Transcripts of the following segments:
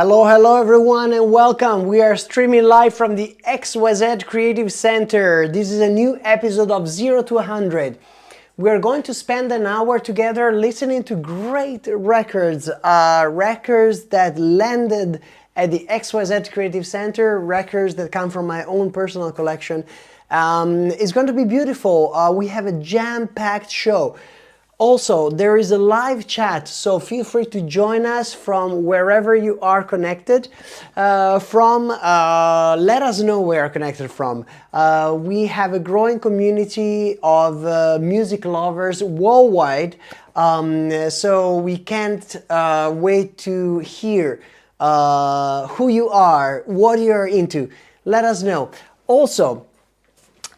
Hello everyone and welcome. We are streaming live from the XYZ Creative Center. This is a new episode of 0 to 100. We are going to spend an hour together listening to great records, records that landed at the XYZ Creative Center, records that come from my own personal collection. It's going to be beautiful. We have a jam-packed show. Also, there is a live chat, so feel free to join us from wherever you are connected let us know where you're connected from. We have a growing community of music lovers worldwide, so we can't wait to hear who you are, what you're into. Let us know. Also,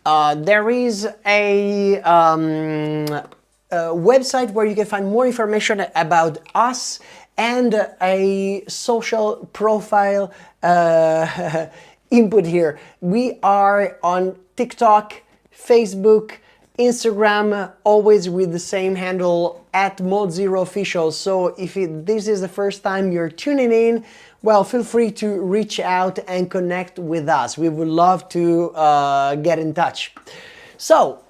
there is a website where you can find more information about us and a social profile input here. We are on TikTok, Facebook, Instagram, always with the same handle @ModeZeroOfficial. So if this is the first time you're tuning in, well, feel free to reach out and connect with us. We would love to get in touch. So,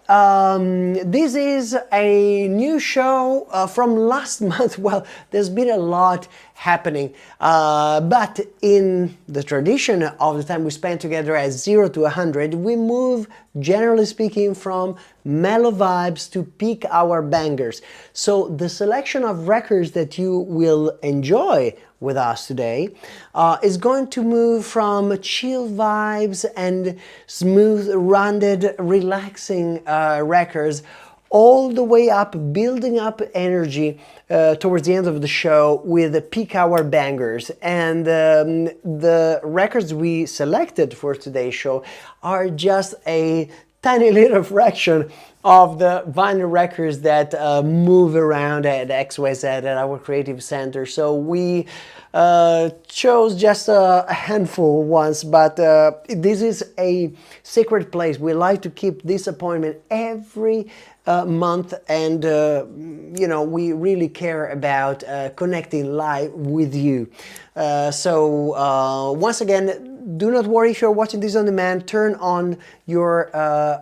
this is a new show from last month. Well, there's been a lot happening, but in the tradition of the time we spend together at 0 to 100, we move, generally speaking, from mellow vibes to peak hour bangers. So the selection of records that you will enjoy with us today is going to move from chill vibes and smooth, rounded, relaxing records all the way up, building up energy towards the end of the show with the peak hour bangers. And the records we selected for today's show are just a tiny little fraction of the vinyl records that move around at XYZ at our creative center. So we chose just a handful once, but this is a sacred place. We like to keep this appointment every month, and you know, we really care about connecting live with you. So once again, do not worry if you're watching this on demand. Turn on your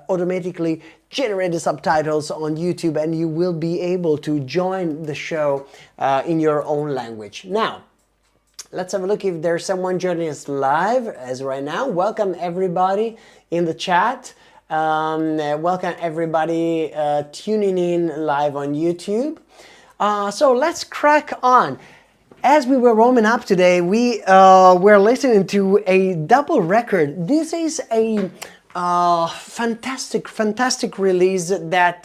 automatically generated subtitles on YouTube and you will be able to join the show in your own language. Now, let's have a look if there's someone joining us live as right now. Welcome everybody in the chat. Welcome everybody tuning in live on YouTube. So let's crack on. As we were warming up today, we were listening to a double record. This is a fantastic release that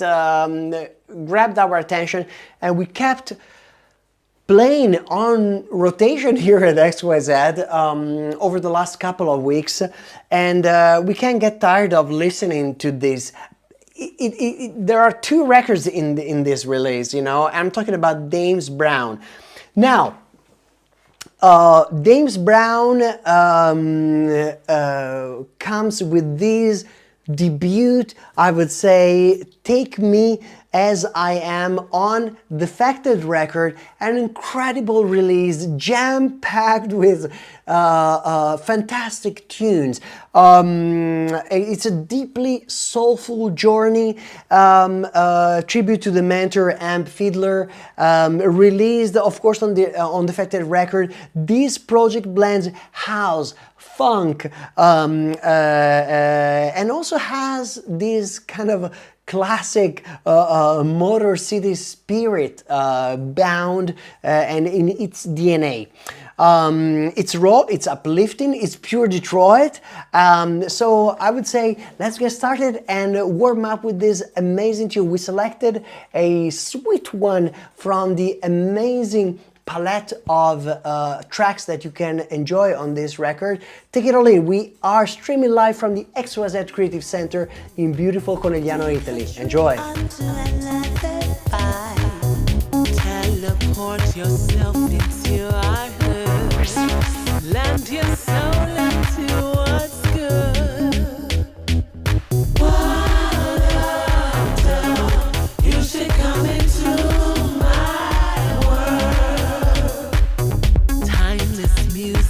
grabbed our attention, and we kept playing on rotation here at XYZ over the last couple of weeks, and we can't get tired of listening to this. There are two records in this release, you know. I'm talking about James Brown. Now, James Brown comes with this debut, I would say, Take Me As I Am on Defected record, an incredible release, jam-packed with fantastic tunes. It's a deeply soulful journey, tribute to the mentor Amp Fiddler, released of course on Defected record. This project blends house, funk, and also has this kind of classic Motor City spirit bound and in its DNA. It's raw, it's uplifting, it's pure Detroit. So I would say let's get started and warm up with this amazing tune. We selected a sweet one from the amazing palette of tracks that you can enjoy on this record. Take it all in. We are streaming live from the XYZ Creative Center in beautiful Conegliano, Italy. Enjoy. Teleport yourself into our hood. Land your soul into what's good. Wonderful. You should come into my world. Timeless music.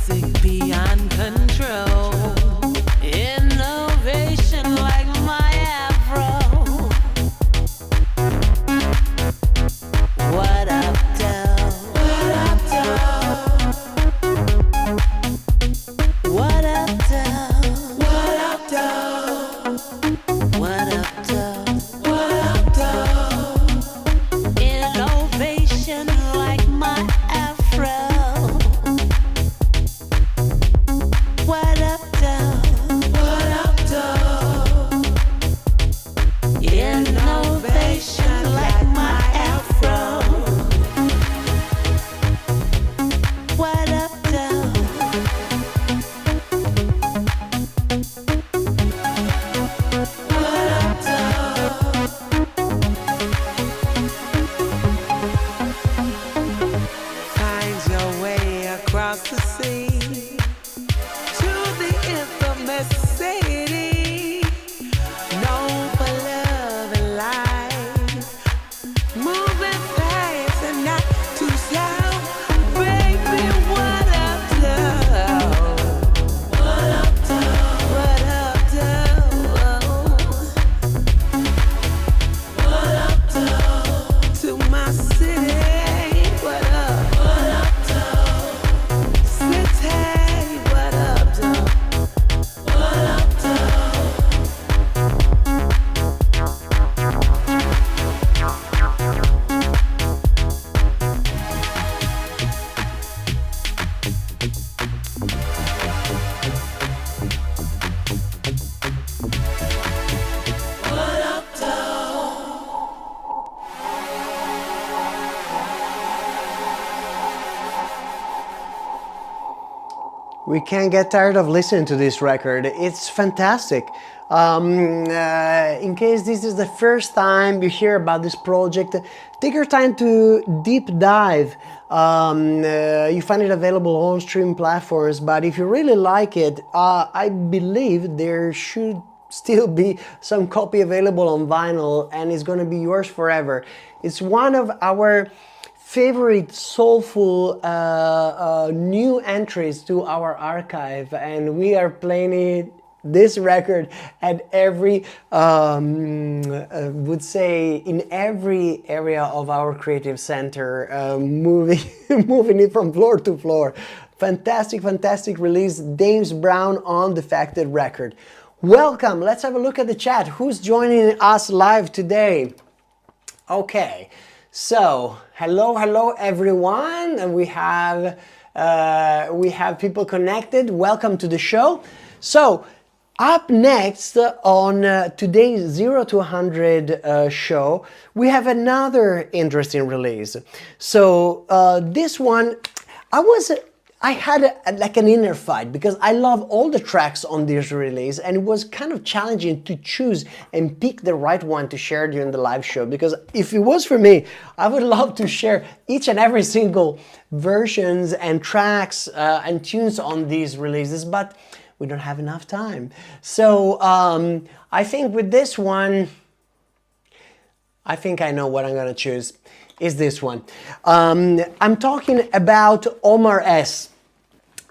to the infamous city, known for love and life, moving fast and not too slow. Baby, what up, though? What up, though? What up, though? What up, though? To my city. What up? What up, though? City. What up, though? What up, though? What up, though? We can't get tired of listening to this record. It's fantastic. In case this is the first time you hear about this project, take your time to deep dive. You find it available on stream platforms, but if you really like it, I believe there should still be some copy available on vinyl, and it's going to be yours forever. It's one of our favorite soulful new entries to our archive, and we are playing this record at every would say in every area of our creative center, moving it from floor to floor. Fantastic release. James Brown on Defected record. Welcome. Let's have a look at the chat. Who's joining us live today? Okay, so hello everyone, and we have people connected. Welcome to the show. So up next on today's 0 to 100 show, we have another interesting release. So this one, I had like an inner fight because I love all the tracks on this release, and it was kind of challenging to choose and pick the right one to share during the live show, because if it was for me, I would love to share each and every single versions and tracks and tunes on these releases, but we don't have enough time. So I think with this one, I think I know what I'm gonna choose. Is this one. I'm talking about Omar S.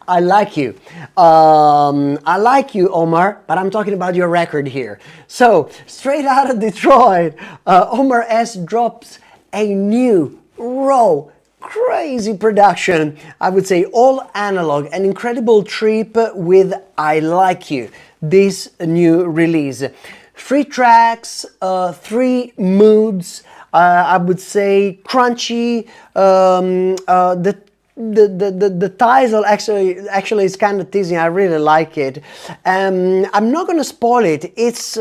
I like you. I like you, Omar, but I'm talking about your record here. So, straight out of Detroit, Omar S. drops a new, raw, crazy production. I would say all analog, an incredible trip with I Like You, this new release. 3 tracks, 3 moods. I would say crunchy. The title actually is kind of teasing. I really like it. I'm not gonna spoil it. It's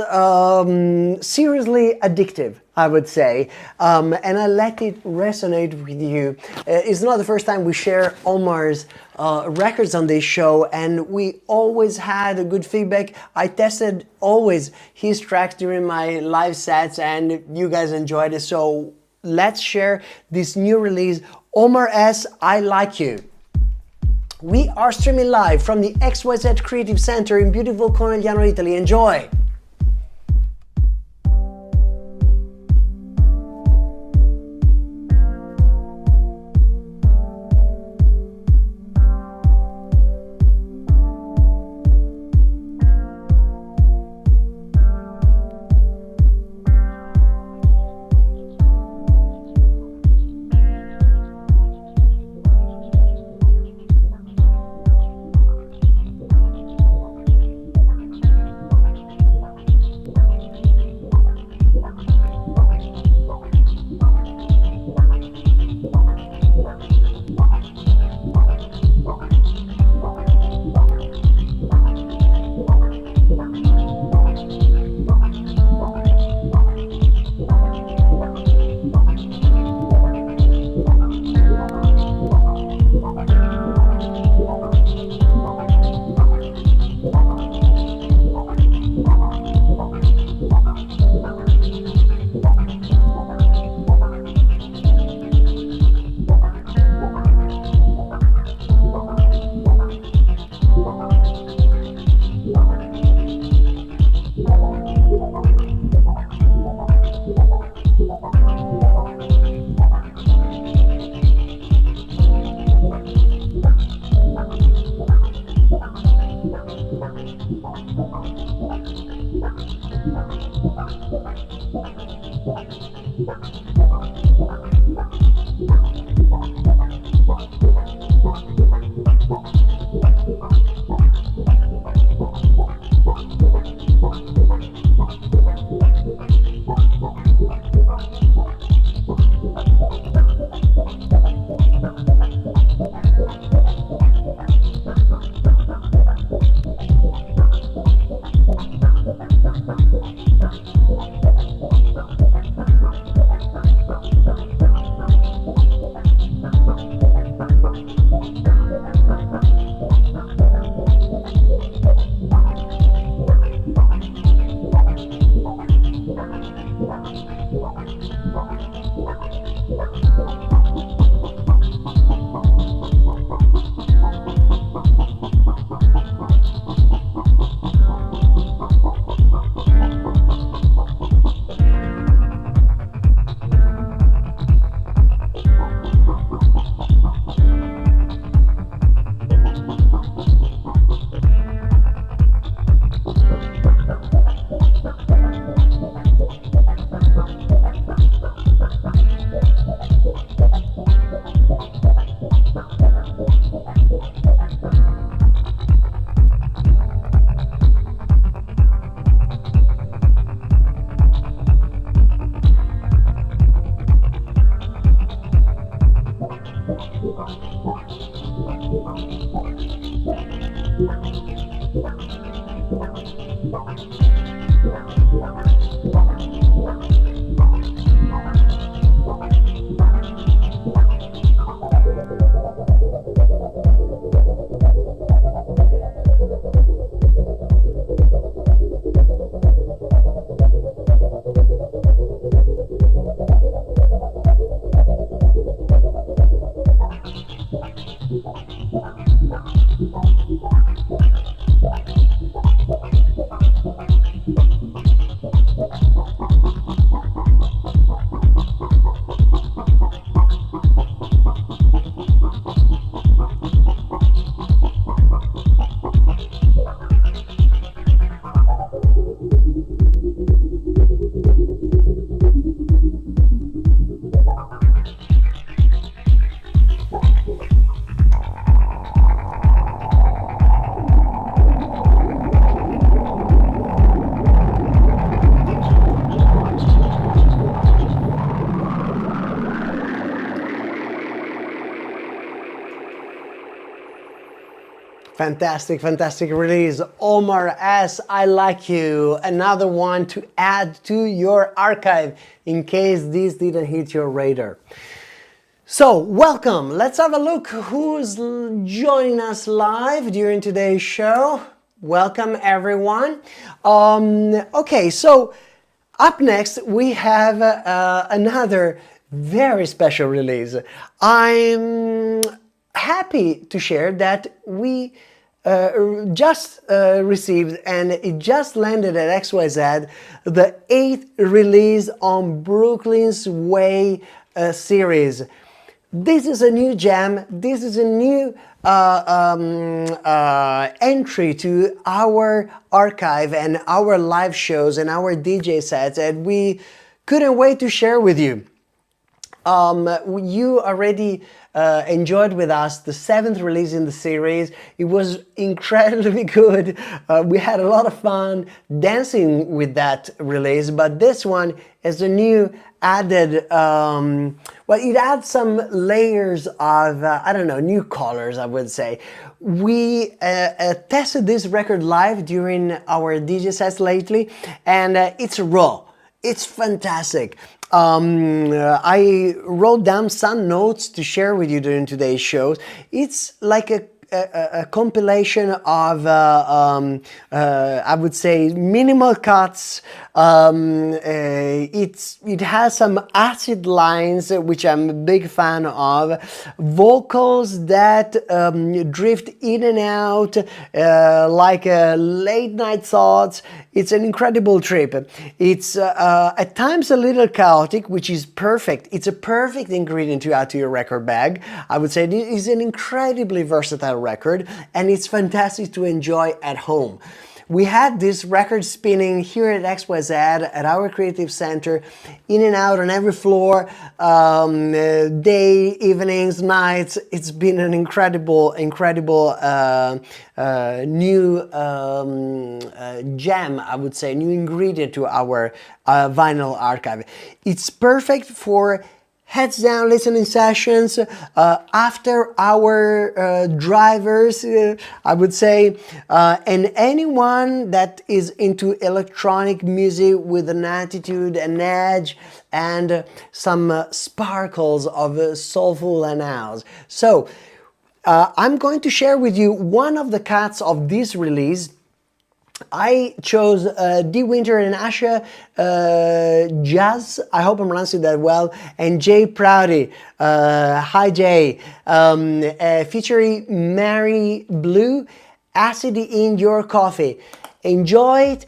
seriously addictive, I would say, and I let it resonate with you. It's not the first time we share Omar's records on this show, and we always had a good feedback. I tested always his tracks during my live sets, and you guys enjoyed it. So let's share this new release, Omar S. I Like You. We are streaming live from the XYZ Creative Center in beautiful Conegliano, Italy. Enjoy! Fantastic, fantastic release. Omar S. I Like You. Another one to add to your archive in case this didn't hit your radar. So, welcome. Let's have a look who's joining us live during today's show. Welcome, everyone. Okay, so up next we have another very special release. I'm happy to share that we just received, and it just landed at XYZ, the 8th release on Brooklyn's Way series. This is a new jam. This is a new entry to our archive and our live shows and our DJ sets, and we couldn't wait to share with you. You already enjoyed with us the 7th release in the series. It was incredibly good. We had a lot of fun dancing with that release, but this one is a new added, well, it adds some layers of, I don't know, new colors, I would say. We tested this record live during our DJ sets lately, and it's raw. It's fantastic. I wrote down some notes to share with you during today's shows. It's like a compilation of, I would say, minimal cuts. It has some acid lines, which I'm a big fan of. Vocals that drift in and out like late night thoughts. It's an incredible trip. It's at times a little chaotic, which is perfect. It's a perfect ingredient to add to your record bag. I would say it is an incredibly versatile record, and it's fantastic to enjoy at home. We had this record spinning here at XYZ at our creative center, in and out on every floor, day, evenings, nights. It's been an incredible new gem, I would say, new ingredient to our vinyl archive. It's perfect for heads down listening sessions, after our drivers, I would say, and anyone that is into electronic music with an attitude, an edge, and some sparkles of soulful and house. So I'm going to share with you one of the cuts of this release. I chose D. Winter and Asha Jazz, I hope I'm pronouncing that well, and Jay Prouty, hi Jay, featuring Mary Blue, Acid in Your Coffee. Enjoy it.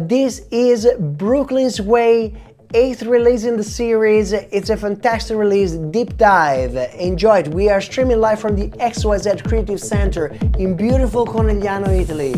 This is Brooklyn's Way, 8th release in the series. It's a fantastic release, deep dive. Enjoy it. We are streaming live from the XYZ Creative Center in beautiful Conegliano, Italy.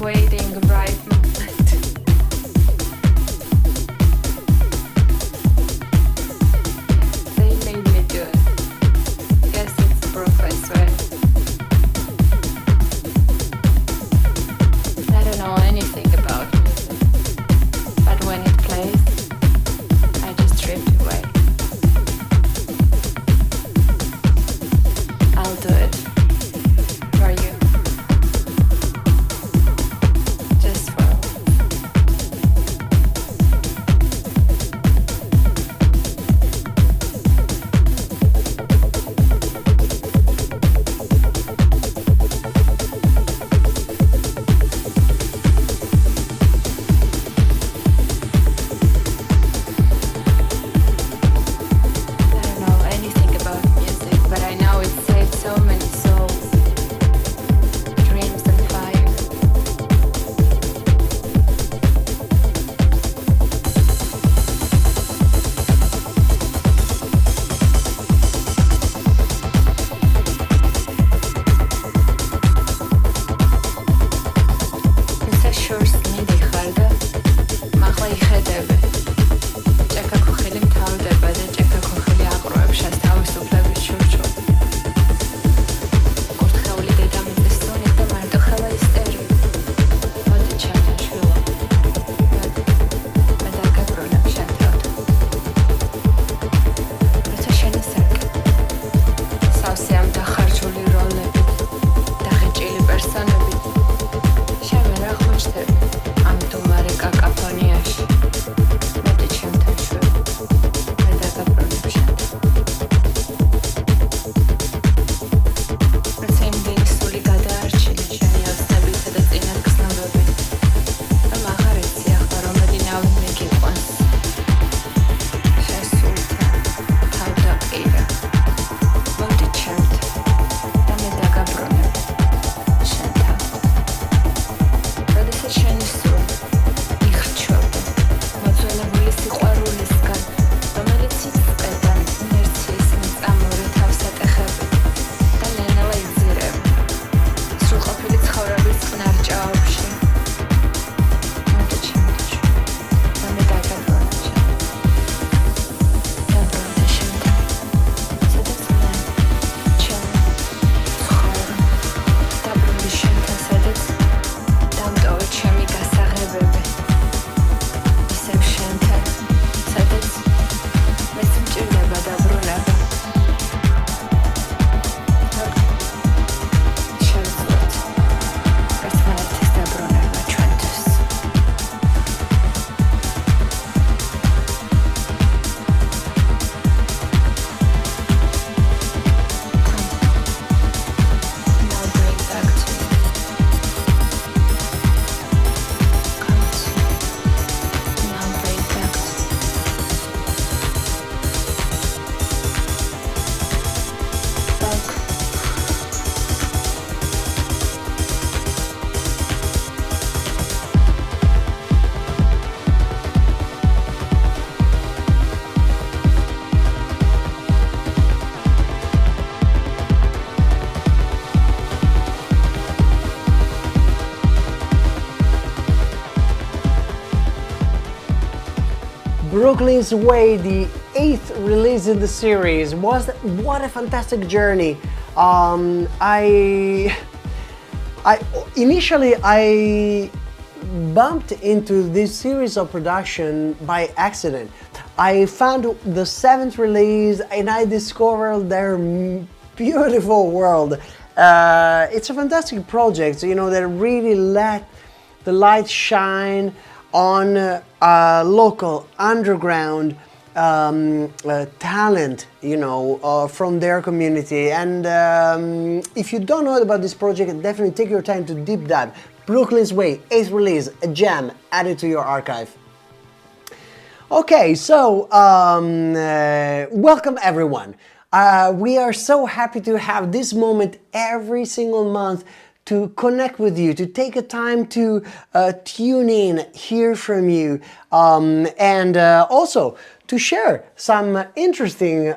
waiting right moment. They made me do it. Yes, it's proof, I swear. I don't know anything about music, but when it plays, I just drift away. I'll do it for you. Just for I don't know anything about music, but I know it saved so many souls, dreams and fire. Ისა შორს მიდიხარდა, მაღლა იხედები. ჭექა ქოხილი მთავრდება და ჭექა ქოხილი აყროებს შას თავისუფლების შურჩო. კურთხეული დედამიწის სუნით და მარტო ხელა ისტერი. მოდი ჩემთან შვილო, მოდი, მე დაგაბრუნებ შენ თავთან. როცა შენი სარკე, სავსე ამ დახარჯული როლებით, დაღეჭილი პერსონებით, შენ ვერ აღმოჩნდები ამ დუმარე კაკაფონიაში. მოდი ჩემთან შვილო, მე დაგაბრუნებ შენთან. როცა იმდენი სული გადაარჩინე შენი ოცნებითა და წინათგრძნობებით, რომ აღარ ეცი ახლა რომელი ნავი მეგიყვანს. შენ სულთან თავდაყირა. მოდი ჩემთან და მე დაგაბრუნებ შენთან. როდესაც შენი სული იხრჩვება მოძველებული სიყვარულისგან, რომელიც იწყება ინერციის მიწამური თავსატეხებით და ნენელა იძირება სრულყოფილი ცხოვრების წყნარ ჭაობში. მოდი ჩემთან შვილო, და მე დაგაბრუნებ შენთან. დაბრუნდი შენთან, სადაც მე ჩემი ცხოვრება. დაბრუნდი შენთან, სადაც დავტოვე ჩემი გასაღებები. ისევ შენთან, სადაც მეც მჭირდება დაბრუნება. შევძლოთ ერთმანეთის დაბრუნება ჩვენთვის. Now bring back to me. Come to me. Now bring back to me. Back. Brooklyn's Way, the 8th release in the series. What a fantastic journey. I initially bumped into this series of production by accident. I found the 7th release and I discovered their beautiful world. It's a fantastic project, you know, that really let the light shine on local underground talent, you know, from their community. And if you don't know about this project, definitely take your time to deep dive. Brooklyn's Way, 8th release, a gem, add it to your archive. Okay, so welcome everyone. We are so happy to have this moment every single month to connect with you, to take a time to tune in, hear from you, and also to share some interesting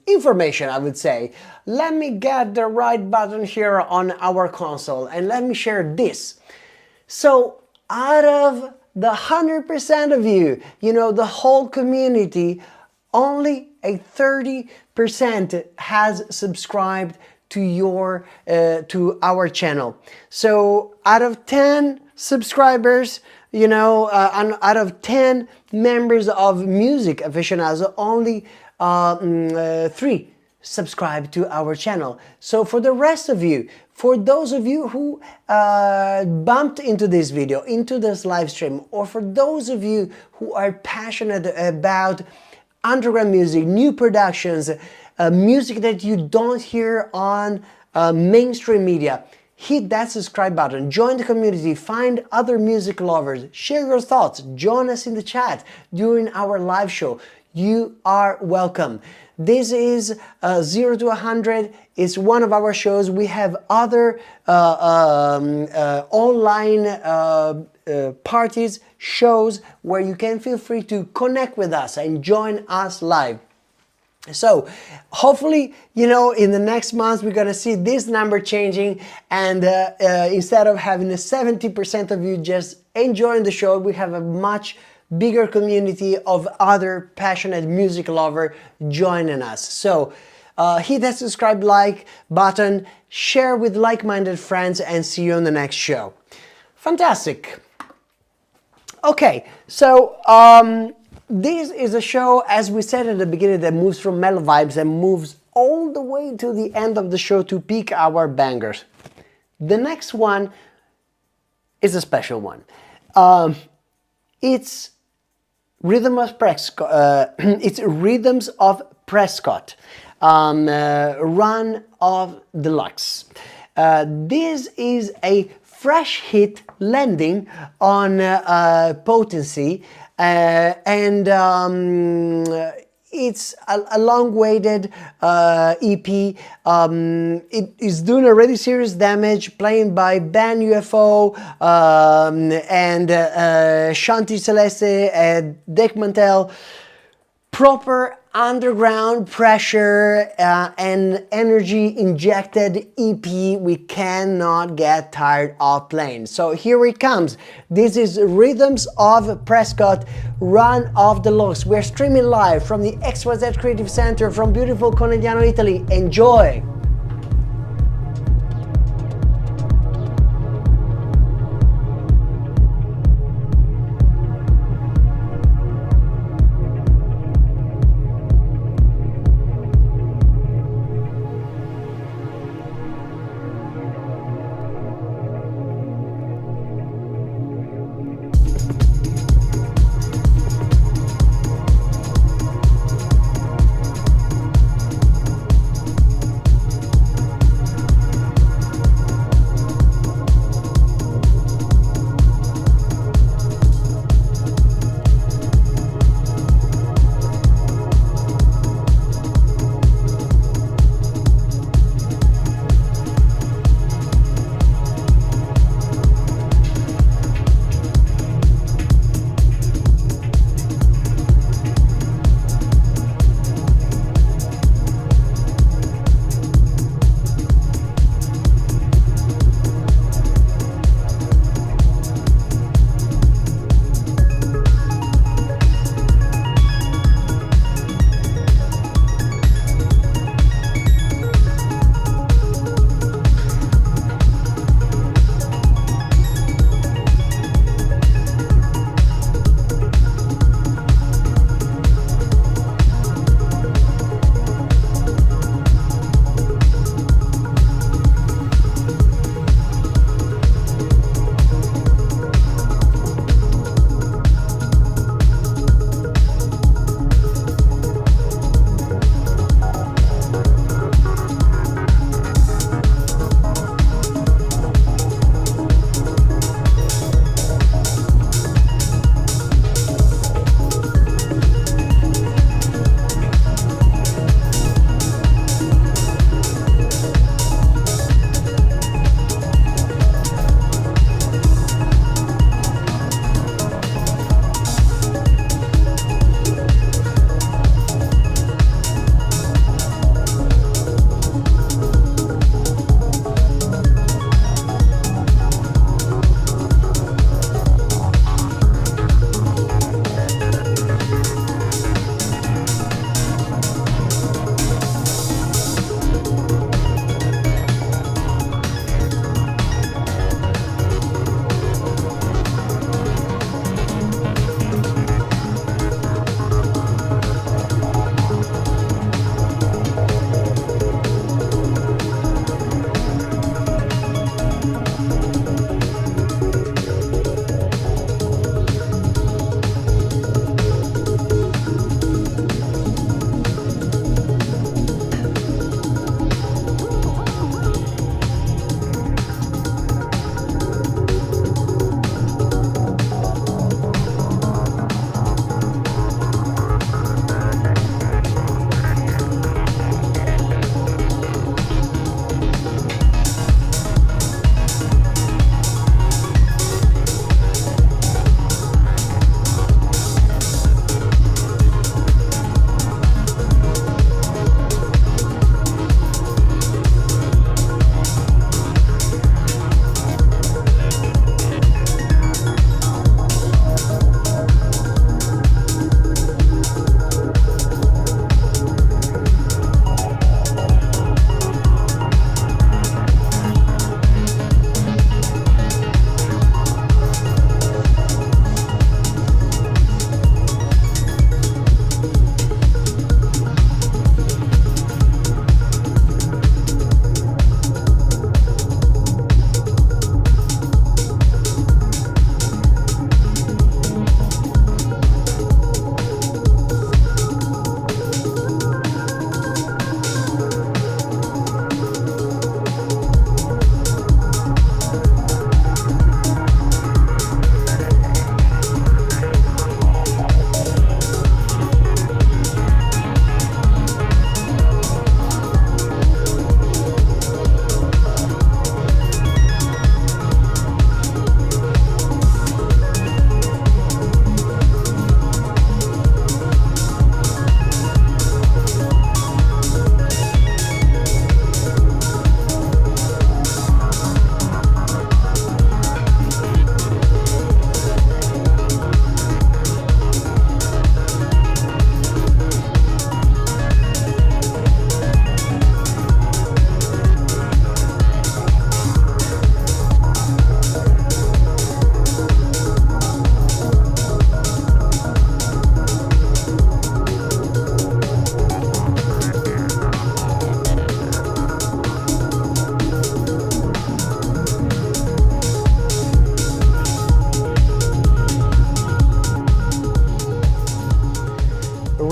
information, I would say. Let me get the right button here on our console and let me share this. So out of the 100% of you, the whole community, only a 30% has subscribed to our channel. So out of 10 subscribers, and out of 10 members of Music Aficionados, only 3 subscribe to our channel. So for the rest of you, for those of you who bumped into this video, into this live stream, or for those of you who are passionate about underground music, new productions, music that you don't hear on mainstream media, hit that subscribe button, join the community, find other music lovers, share your thoughts, join us in the chat during our live show. You are welcome. This is 0 to 100. It's one of our shows. We have other online parties, shows where you can feel free to connect with us and join us live. So hopefully, in the next months, we're going to see this number changing, and instead of having a 70% of you just enjoying the show, we have a much bigger community of other passionate music lovers joining us. So hit that subscribe like button, share with like-minded friends, and see you on the next show. Fantastic. Okay, so this is a show, as we said at the beginning, that moves from mellow vibes and moves all the way to the end of the show to pick our bangers. The next one is a special one. It's Rhythms of Prescott, Run of Deluxe. This is a fresh hit landing on Potency, and it's a long-awaited EP. It is doing already serious damage, playing by Band UFO and Shanti Celeste and Dick Mantel. Proper underground pressure and energy injected EP we cannot get tired of playing. So here it comes. This is Rhythms of Prescott, Run of Deluxe. We're streaming live from the XYZ Creative Center from beautiful Conegliano, Italy. Enjoy!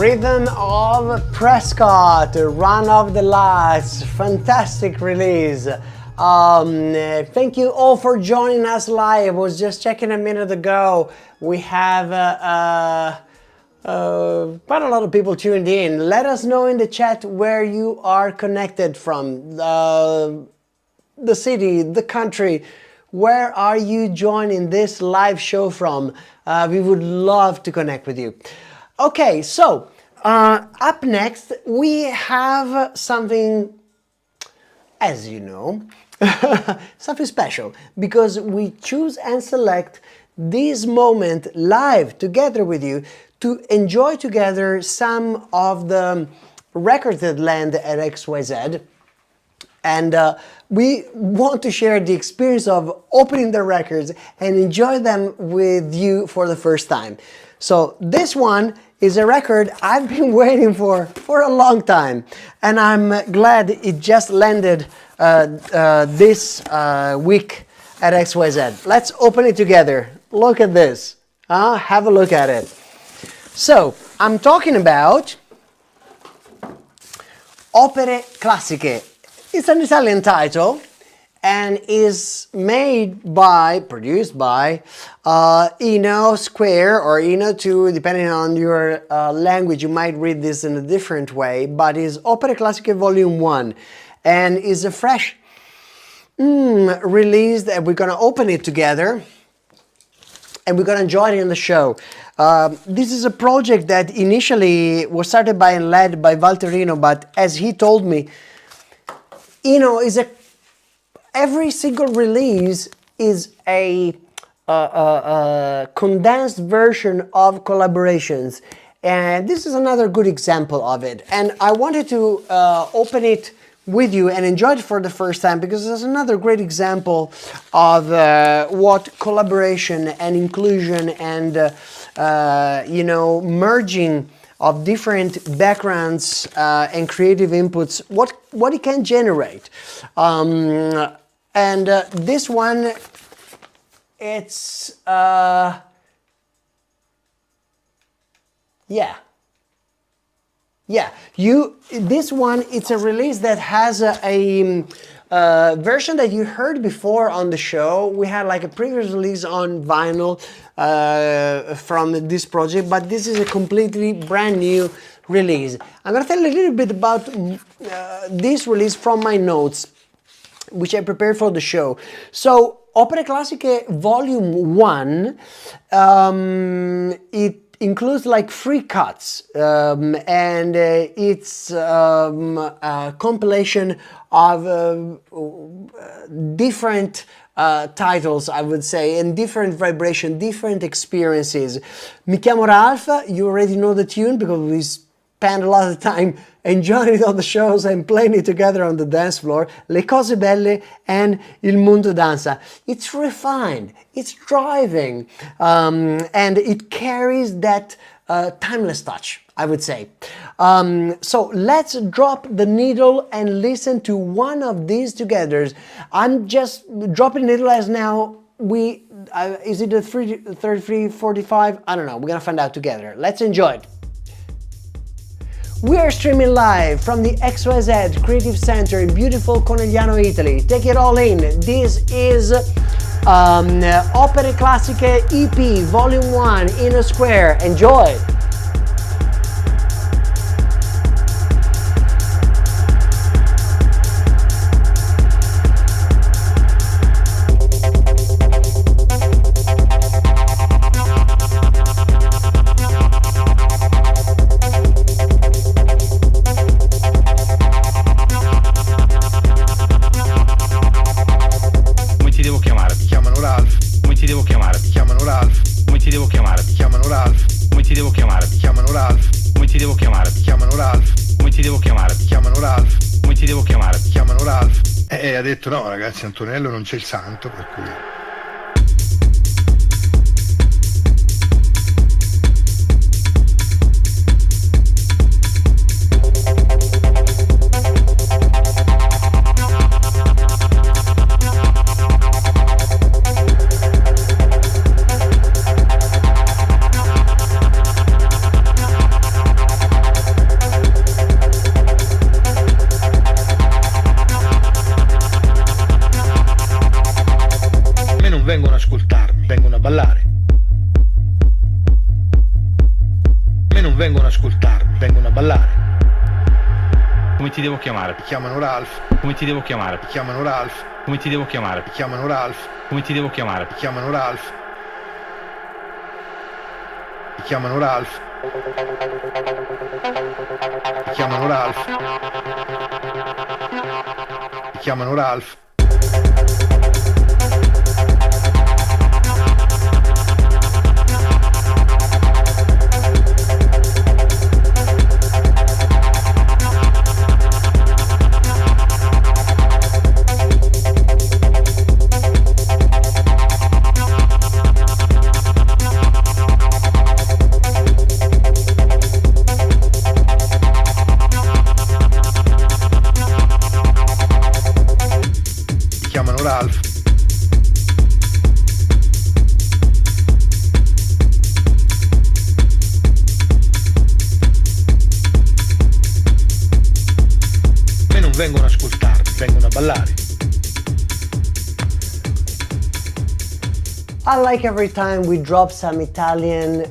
Rhythm of Prescott, Run of the Lights, fantastic release. Thank you all for joining us live. I was just checking a minute ago. We have quite a lot of people tuned in. Let us know in the chat where you are connected from, the city, the country. Where are you joining this live show from? We would love to connect with you. Okay, so up next we have something, as you know, something special, because we choose and select this moment live together with you to enjoy together some of the records that land at XYZ. And we want to share the experience of opening the records and enjoy them with you for the first time. So this one is a record I've been waiting for a long time, and I'm glad it just landed this week at XYZ. Let's open it together. Look at this. Have a look at it. So I'm talking about Opere Classiche. It's an Italian title and is produced by Eno Square or Eno 2, depending on your language. You might read this in a different way, but it's Opere Classiche Volume 1 and is a fresh release that we're going to open it together and we're going to enjoy it in the show. This is a project that initially was started by and led by Valterino, but as he told me, every single release is a condensed version of collaborations, and this is another good example of it. And I wanted to open it with you and enjoy it for the first time because there's another great example of what collaboration and inclusion and merging of different backgrounds and creative inputs, what it can generate. This one, it's this one, it's a release that has a version that you heard before on the show. We had like a previous release on vinyl from this project, but this is a completely brand new release. I'm going to tell you a little bit about this release from my notes, which I prepared for the show. So, Opere Classiche Volume 1, it includes like 3 cuts, and it's a compilation of different titles, I would say, and different vibration, different experiences. Mi chiamo Ralph, you already know the tune because we spend a lot of time enjoying it on the shows and playing it together on the dance floor. Le Cose Belle and Il Mondo Danza. It's refined, it's driving, and it carries that timeless touch, I would say. So let's drop the needle and listen to one of these together. I'm just dropping the needle as now is it a 33, 45? I don't know, we're gonna find out together. Let's enjoy it. We are streaming live from the XYZ Creative Center in beautiful Conegliano, Italy. Take it all in. This is Opere Classiche EP Volume 1 in a Square. Enjoy! Ha detto no ragazzi, Antonello non c'è il santo, per cui vengono a ascoltarmi, vengono a ballare. A me non vengono a ascoltarmi, vengono a ballare. Come ti devo chiamare? Mi chiamano Ralph. Come ti devo chiamare? Mi chiamano Ralph. Come ti devo chiamare? Mi chiamano Ralph. Come ti devo chiamare? Mi chiamano Ralph. Mi chiamano Ralph. Mi chiamano Ralph. Mi chiamano Ralph. Ralph. A me non vengono a ascoltarmi, vengono a ballare. I like every time we drop some Italian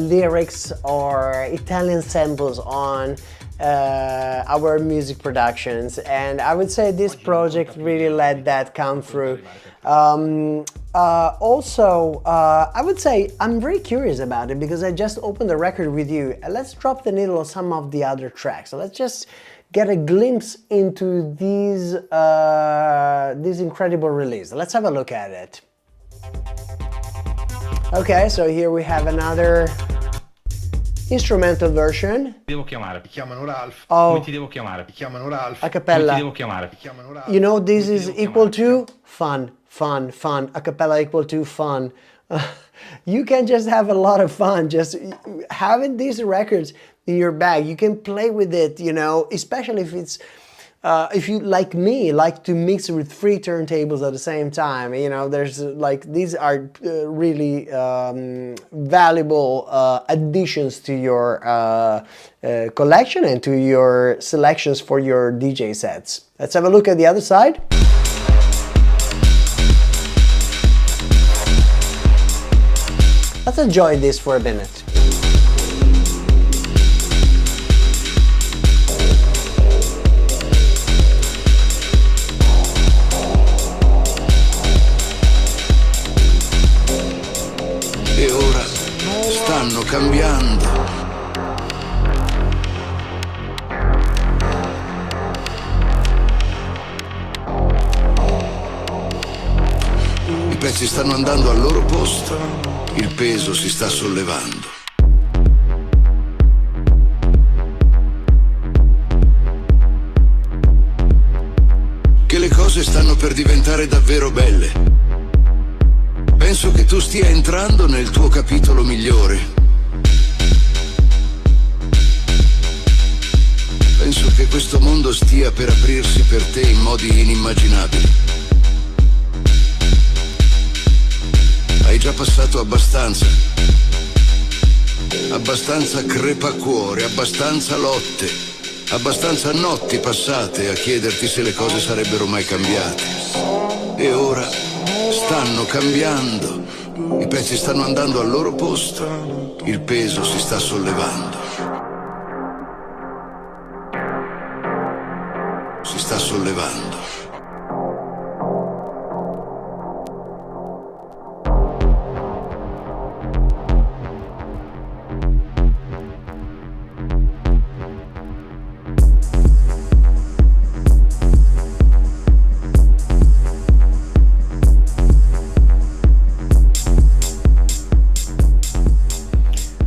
lyrics or Italian samples on our music productions, and I would say this project really let that come through. Also, I would say I'm very curious about it because I just opened the record with you. Let's drop the needle on some of the other tracks. So let's just get a glimpse into this incredible release. Let's have a look at it. Okay, so here we have another instrumental version. Devo chiamare. Mi chiamano Ralph. Oh, Come ti devo chiamare? Mi chiamano Ralph. a Come ti cappella. devo chiamare? Mi chiamano Ralph. You know, this is equal to fun, fun, fun. A cappella equal to fun. You can just have a lot of fun just having these records in your bag. You can play with it, you know, especially if it's if you, like me, like to mix with 3 turntables at the same time. You know, there's like, these are really valuable additions to your collection and to your selections for your DJ sets. Let's have a look at the other side. Let's enjoy this for a minute. E ora stanno cambiando. I pezzi stanno andando al loro posto, il peso si sta sollevando. Che le cose stanno per diventare davvero belle. Penso che tu stia entrando nel tuo capitolo migliore. Penso che questo mondo stia per aprirsi per te in modi inimmaginabili. Hai già passato abbastanza. Abbastanza crepacuore, abbastanza lotte, abbastanza notti passate a chiederti se le cose sarebbero mai cambiate. E ora stanno cambiando, i pezzi stanno andando al loro posto, il peso si sta sollevando. Si sta sollevando.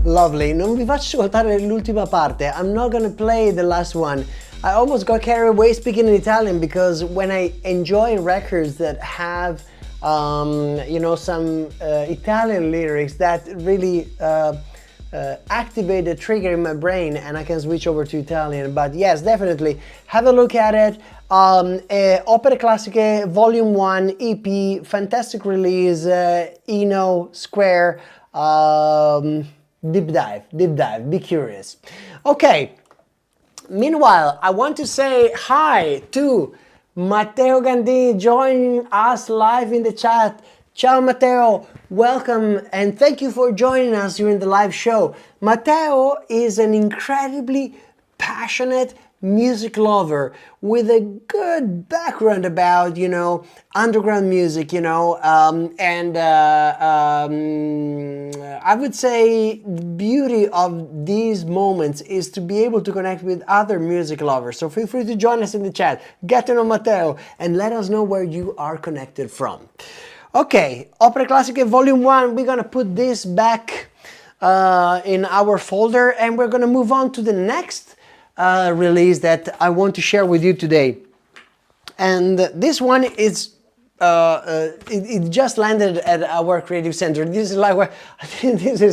Lovely. Non vi faccio ascoltare l'ultima parte. I'm not gonna play the last one. I almost got carried away speaking in Italian because when I enjoy records that have, you know, some Italian lyrics that really activate the trigger in my brain and I can switch over to Italian. But yes, definitely have a look at it. Opere Classiche Volume 1 EP, fantastic release, Eno, Square. Deep dive, be curious. Okay, meanwhile, I want to say hi to Matteo Gandini joining us live in the chat. Ciao Matteo, welcome and thank you for joining us during the live show. Matteo is an incredibly passionate music lover with a good background about, underground music, and I would say beauty of these moments is to be able to connect with other music lovers. So feel free to join us in the chat, get to know Matteo, and let us know where you are connected from. Okay, Opere Classiche Volume 1, we're gonna put this back in our folder and we're gonna move on to the next release that I want to share with you today. And this one is, it just landed at our creative center. This is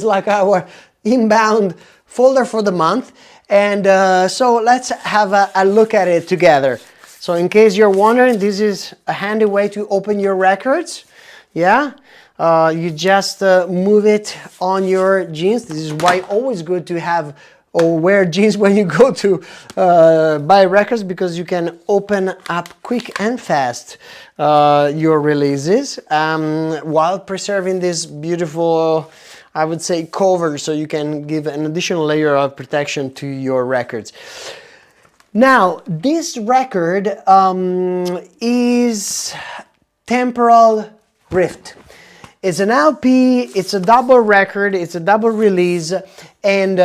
like our inbound folder for the month. And so let's have a look at it together. So in case you're wondering, this is a handy way to open your records. Yeah, you just move it on your jeans. This is why always good to have or wear jeans when you go to buy records, because you can open up quick and fast your releases while preserving this beautiful, I would say, cover, so you can give an additional layer of protection to your records. Now, this record is Temporal Rift. It's an LP, it's a double record, it's a double release, and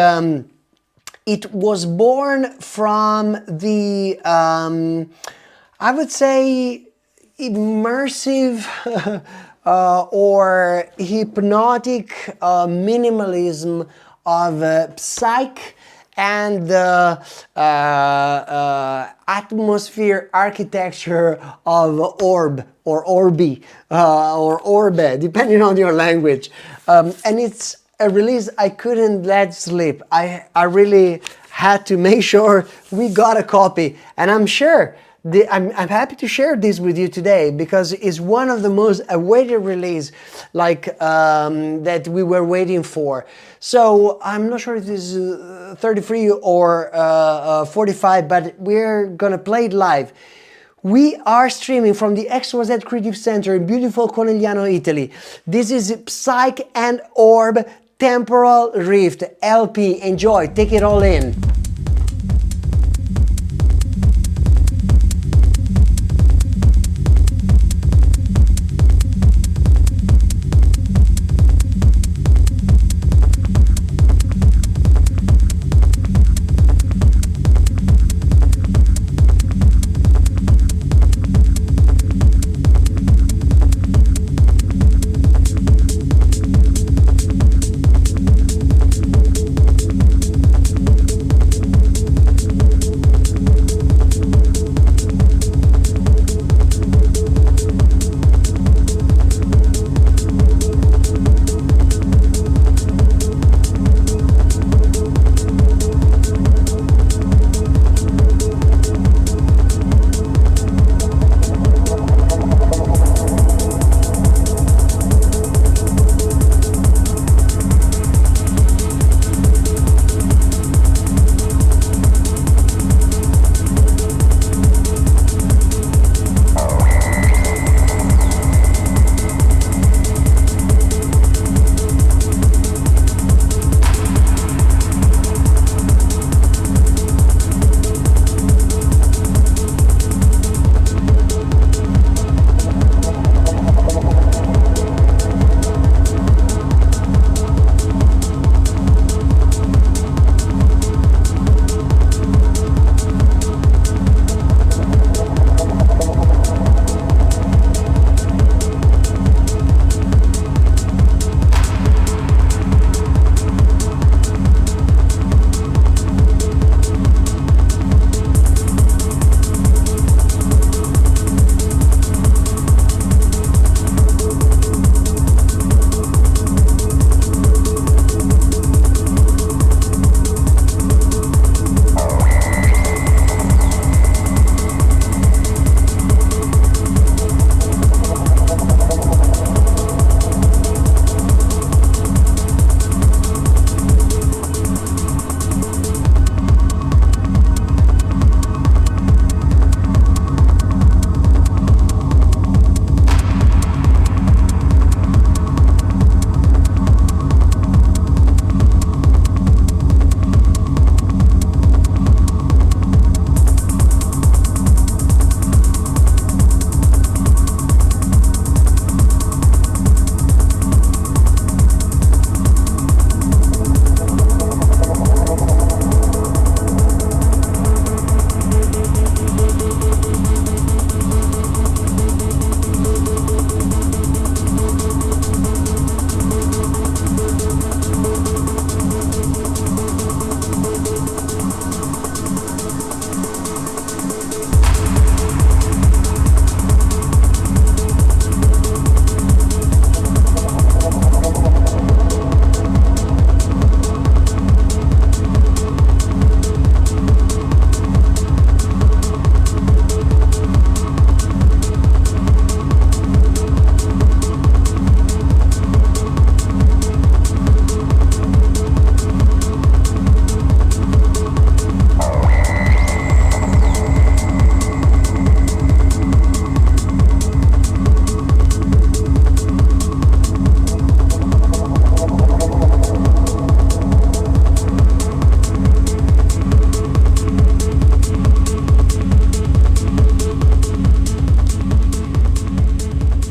it was born from the, I would say, immersive or hypnotic minimalism of psych and atmosphere architecture of orb or orbi or orbe, depending on your language. And it's a release I couldn't let slip. I really had to make sure we got a copy, and I'm sure I'm happy to share this with you today because it's one of the most awaited release that we were waiting for. So I'm not sure if this is 33 or 45, but we're gonna play it live. We are streaming from the XYZ Creative Center in beautiful Conegliano, Italy. This is Psych and Orb Temporal Rift LP. Enjoy, take it all in.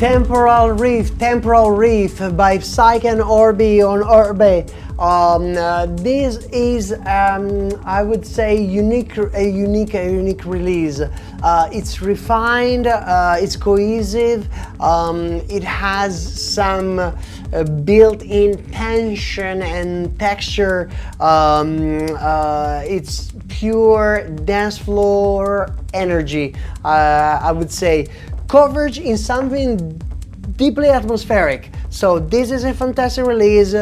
Temporal Reef by Psyche and Orbi on Orbe. This is, I would say, a unique release. It's refined, it's cohesive, it has some built-in tension and texture. It's pure dance floor energy, I would say. Coverage in something deeply atmospheric. So this is a fantastic release.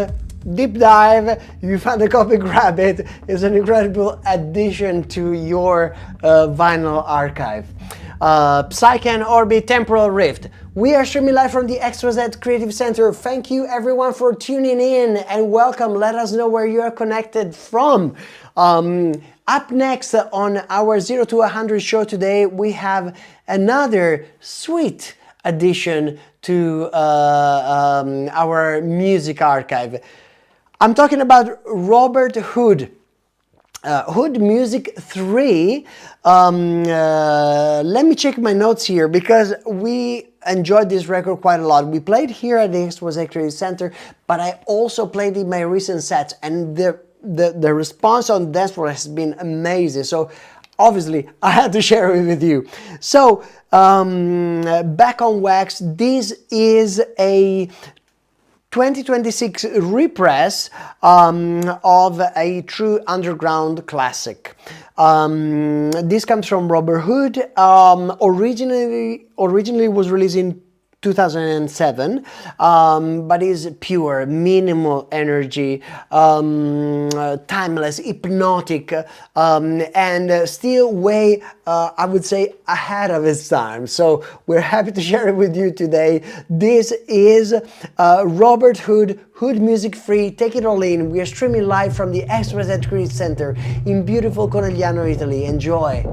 Deep dive. If you found a copy, grab it. It's an incredible addition to your vinyl archive. Psyche and Orbi, Temporal Rift. We are streaming live from the XYZ Creative Center. Thank you everyone for tuning in and welcome. Let us know where you are connected from. Up next on our 0 to 100 show today, we have another sweet addition to our music archive. I'm talking about Robert Hood. Hood Music 3. Let me check my notes here because we enjoyed this record quite a lot. We played here at the XYZ Creative Center, but I also played in my recent sets, and the response on dance floor has been amazing. So obviously I had to share it with you. So back on wax, this is a 2026 repress of a true underground classic. This comes from Robert Hood. Originally was released in 2007, but is pure, minimal energy, timeless, hypnotic, and still way, I would say, ahead of its time. So we're happy to share it with you today. This is Robert Hood, Hood Music Free. Take it all in. We are streaming live from the XYZ Creative Center in beautiful Conegliano, Italy. Enjoy.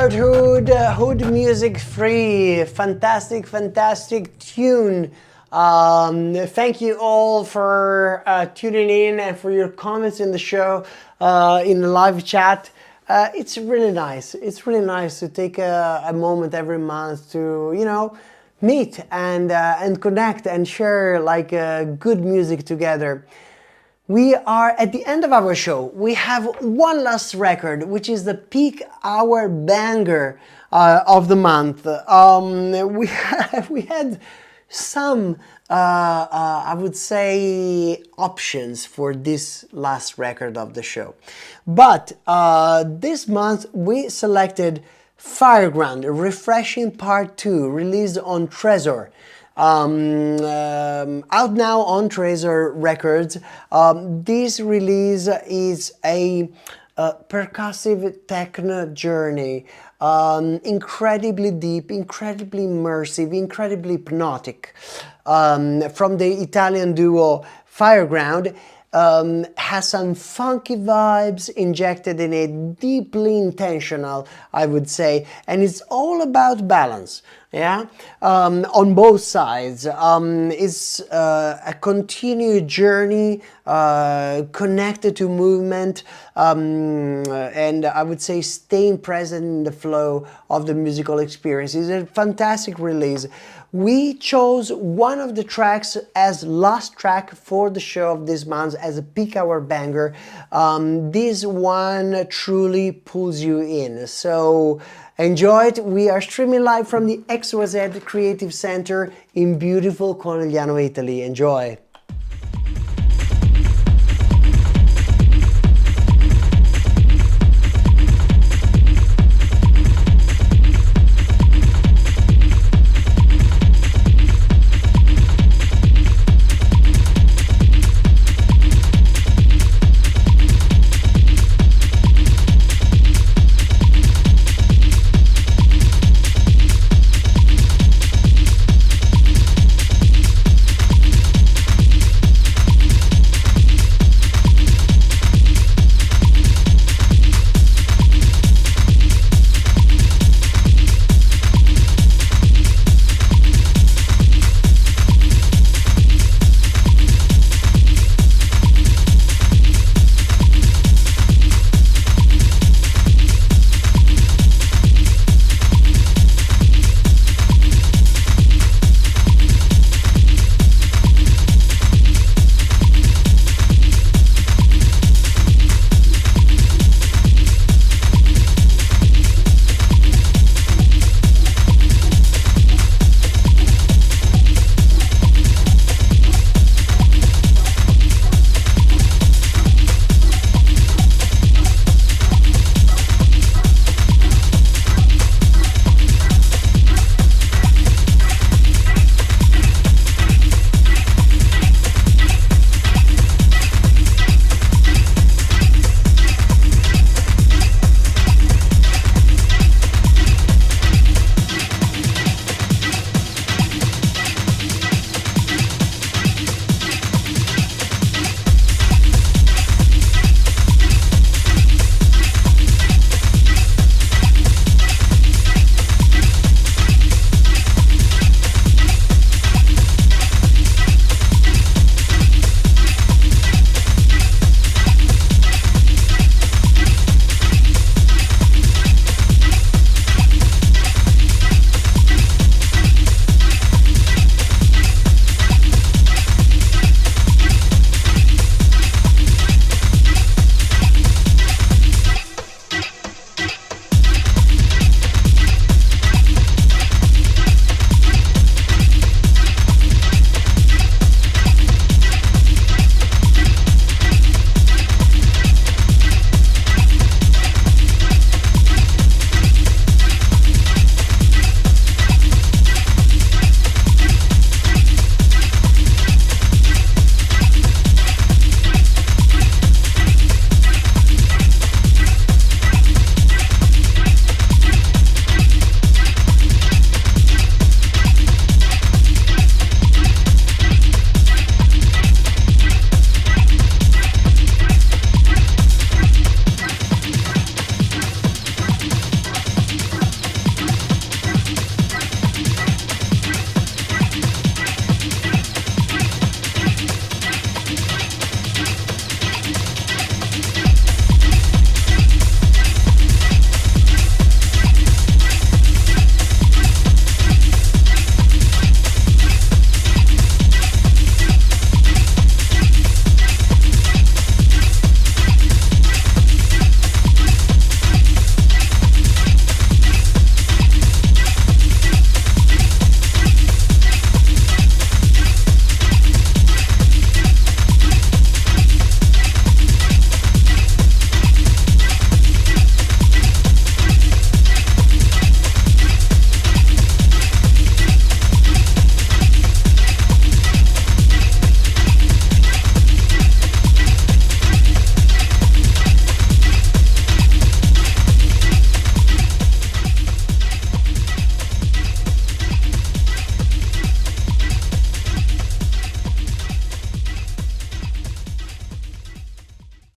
neighborhood hood music free. Fantastic, fantastic tune. Thank you all for tuning in and for your comments in the show, in the live chat. It's really nice. It's really nice to take a moment every month to, you know, meet and connect and share like good music together. We are at the end of our show. We have one last record, which is the peak hour banger of the month. We had some, I would say, options for this last record of the show. But this month we selected Fireground, Refreshing Part 2, released on Trezor. Out now on Trezor Records. This release is a percussive techno journey, incredibly deep, incredibly immersive, incredibly hypnotic, from the Italian duo Fireground. Has some funky vibes injected in it, deeply intentional, I would say, and it's all about balance, yeah, on both sides. It's a continued journey connected to movement, and I would say staying present in the flow of the musical experience. It's a fantastic release. We chose one of the tracks as last track for the show of this month as a peak hour banger. This one truly pulls you in. So enjoy it. We are streaming live from the XYZ Creative Center in beautiful Conegliano, Italy. Enjoy.